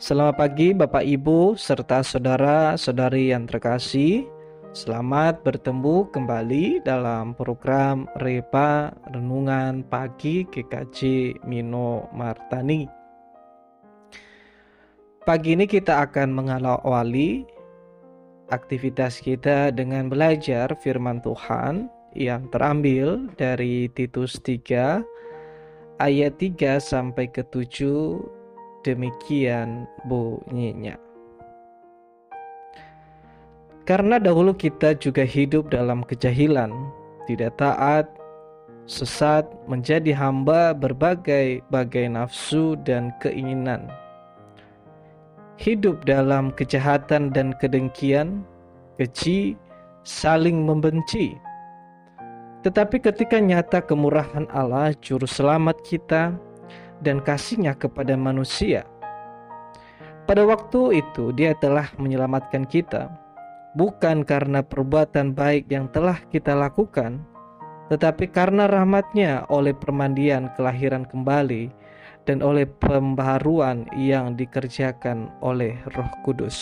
Selamat pagi Bapak Ibu serta saudara-saudari yang terkasih. Selamat bertemu kembali dalam program Repa Renungan Pagi GKJ Mino Martani. Pagi ini kita akan mengawali aktivitas kita dengan belajar firman Tuhan yang terambil dari Titus 3 ayat 3 sampai ke 7. Demikian bunyinya. Karena dahulu kita juga hidup dalam kejahilan, tidak taat, sesat, menjadi hamba berbagai-bagai nafsu dan keinginan. Hidup dalam kejahatan dan kedengkian, keji, saling membenci. Tetapi ketika nyata kemurahan Allah, Juru Selamat kita, dan kasih-Nya kepada manusia, pada waktu itu Dia telah menyelamatkan kita, bukan karena perbuatan baik yang telah kita lakukan, tetapi karena rahmat-Nya oleh permandian kelahiran kembali dan oleh pembaharuan yang dikerjakan oleh Roh Kudus,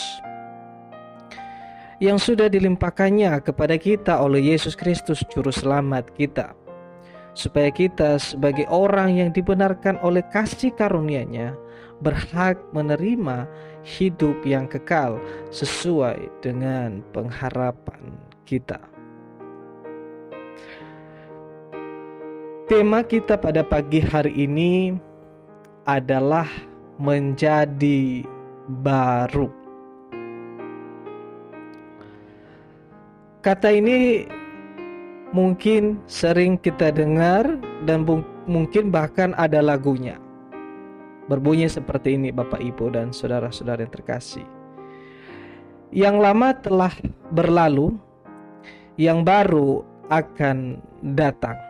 yang sudah dilimpahkannya kepada kita oleh Yesus Kristus Juru Selamat kita, supaya kita sebagai orang yang dibenarkan oleh kasih karunia-Nya berhak menerima hidup yang kekal sesuai dengan pengharapan kita. Tema kita pada pagi hari ini adalah menjadi baru. Kata ini mungkin sering kita dengar dan mungkin bahkan ada lagunya. Berbunyi seperti ini Bapak Ibu dan saudara-saudara yang terkasih. Yang lama telah berlalu, yang baru akan datang.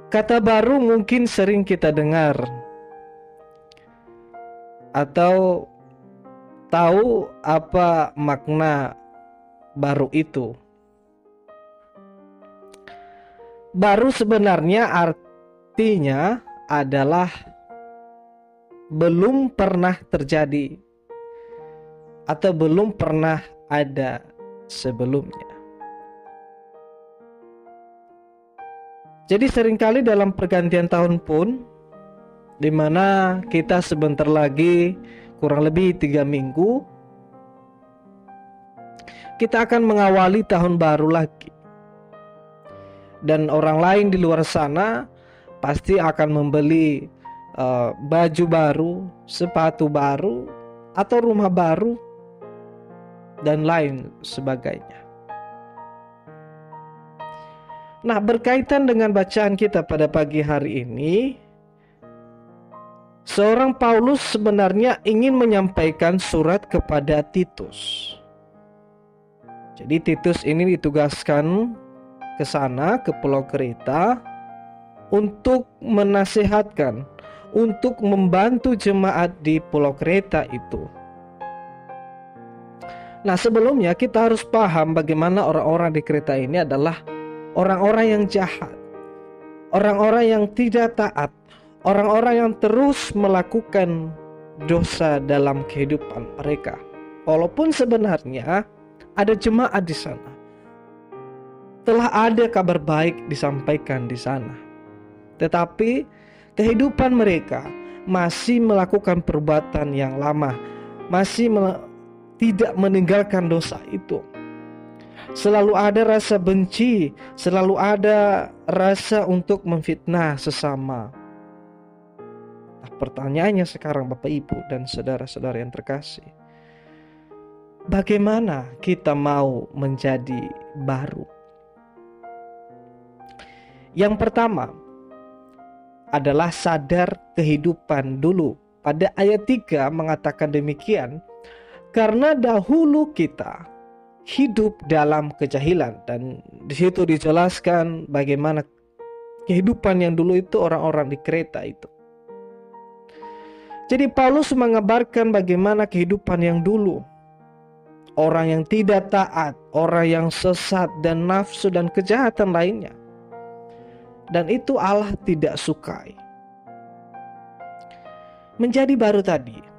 Kata baru mungkin sering kita dengar atau tahu apa makna baru itu. Baru sebenarnya artinya adalah belum pernah terjadi atau belum pernah ada sebelumnya. Jadi seringkali dalam pergantian tahun pun, di mana kita sebentar lagi kurang lebih 3 minggu kita akan mengawali tahun baru lagi. Dan orang lain di luar sana pasti akan membeli baju baru, sepatu baru, atau rumah baru, dan lain sebagainya. Nah, berkaitan dengan bacaan kita pada pagi hari ini, seorang Paulus sebenarnya ingin menyampaikan surat kepada Titus. Jadi Titus ini ditugaskan ke sana, ke Pulau Kreta, untuk menasihatkan, untuk membantu jemaat di Pulau Kreta itu. Nah, sebelumnya kita harus paham bagaimana orang-orang di Kreta ini adalah orang-orang yang jahat, orang-orang yang tidak taat, orang-orang yang terus melakukan dosa dalam kehidupan mereka. Walaupun sebenarnya ada jemaat di sana, telah ada kabar baik disampaikan di sana, tetapi kehidupan mereka masih melakukan perbuatan yang lama, masih tidak meninggalkan dosa itu. Selalu ada rasa benci, selalu ada rasa untuk memfitnah sesama. Nah, pertanyaannya sekarang Bapak Ibu dan saudara-saudara yang terkasih, bagaimana kita mau menjadi baru? Yang pertama adalah sadar kehidupan dulu. Pada ayat 3 mengatakan demikian, karena dahulu kita hidup dalam kejahilan, dan di situ dijelaskan bagaimana kehidupan yang dulu itu orang-orang di Kreta itu. Jadi Paulus mengabarkan bagaimana kehidupan yang dulu, orang yang tidak taat, orang yang sesat dan nafsu dan kejahatan lainnya. Dan itu Allah tidak sukai. Menjadi baru tadi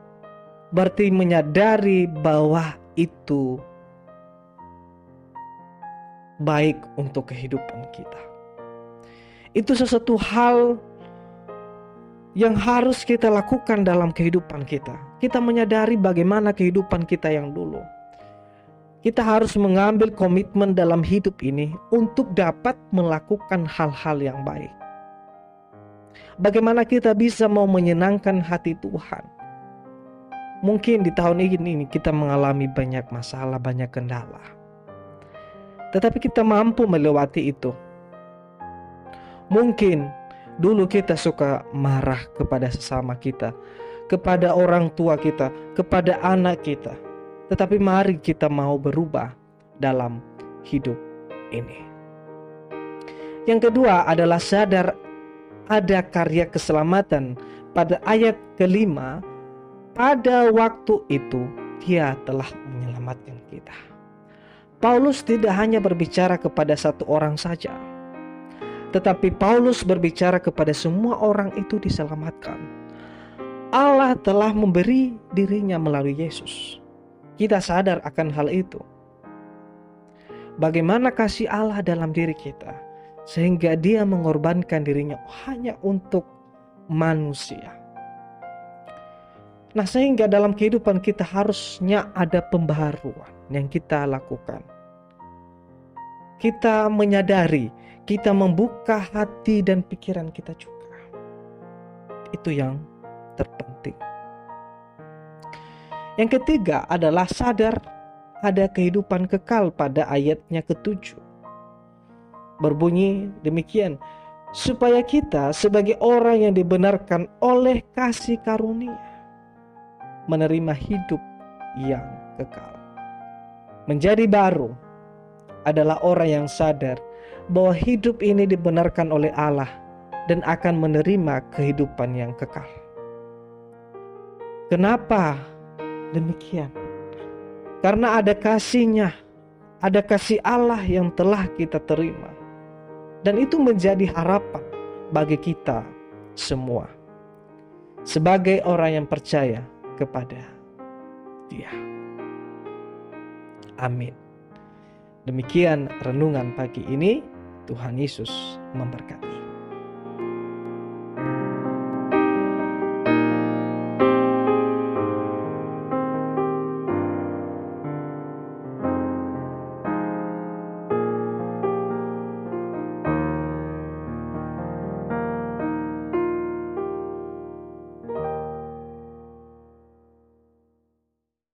berarti menyadari bahwa itu baik untuk kehidupan kita. Itu sesuatu hal yang harus kita lakukan dalam kehidupan kita. Kita menyadari bagaimana kehidupan kita yang dulu. Kita harus mengambil komitmen dalam hidup ini untuk dapat melakukan hal-hal yang baik. Bagaimana kita bisa mau menyenangkan hati Tuhan? Mungkin di tahun ini kita mengalami banyak masalah, banyak kendala. Tetapi kita mampu melewati itu. Mungkin dulu kita suka marah kepada sesama kita, kepada orang tua kita, kepada anak kita. Tetapi mari kita mau berubah dalam hidup ini. Yang kedua adalah sadar ada karya keselamatan. Pada ayat kelima, pada waktu itu Dia telah menyelamatkan kita. Paulus tidak hanya berbicara kepada satu orang saja, tetapi Paulus berbicara kepada semua orang itu diselamatkan. Allah telah memberi dirinya melalui Yesus. Kita sadar akan hal itu. Bagaimana kasih Allah dalam diri kita, sehingga Dia mengorbankan dirinya hanya untuk manusia. Nah, sehingga dalam kehidupan kita harusnya ada pembaharuan yang kita lakukan. Kita menyadari, kita membuka hati dan pikiran kita juga. Itu yang terpenting. Yang ketiga adalah sadar ada kehidupan kekal pada ayatnya ke-7. Berbunyi demikian, supaya kita sebagai orang yang dibenarkan oleh kasih karunia menerima hidup yang kekal. Menjadi baru adalah orang yang sadar bahwa hidup ini dibenarkan oleh Allah dan akan menerima kehidupan yang kekal. Kenapa demikian? Karena ada kasih-Nya, ada kasih Allah yang telah kita terima. Dan itu menjadi harapan bagi kita semua sebagai orang yang percaya kepada Dia. Amin. Demikian renungan pagi ini. Tuhan Yesus memberkati.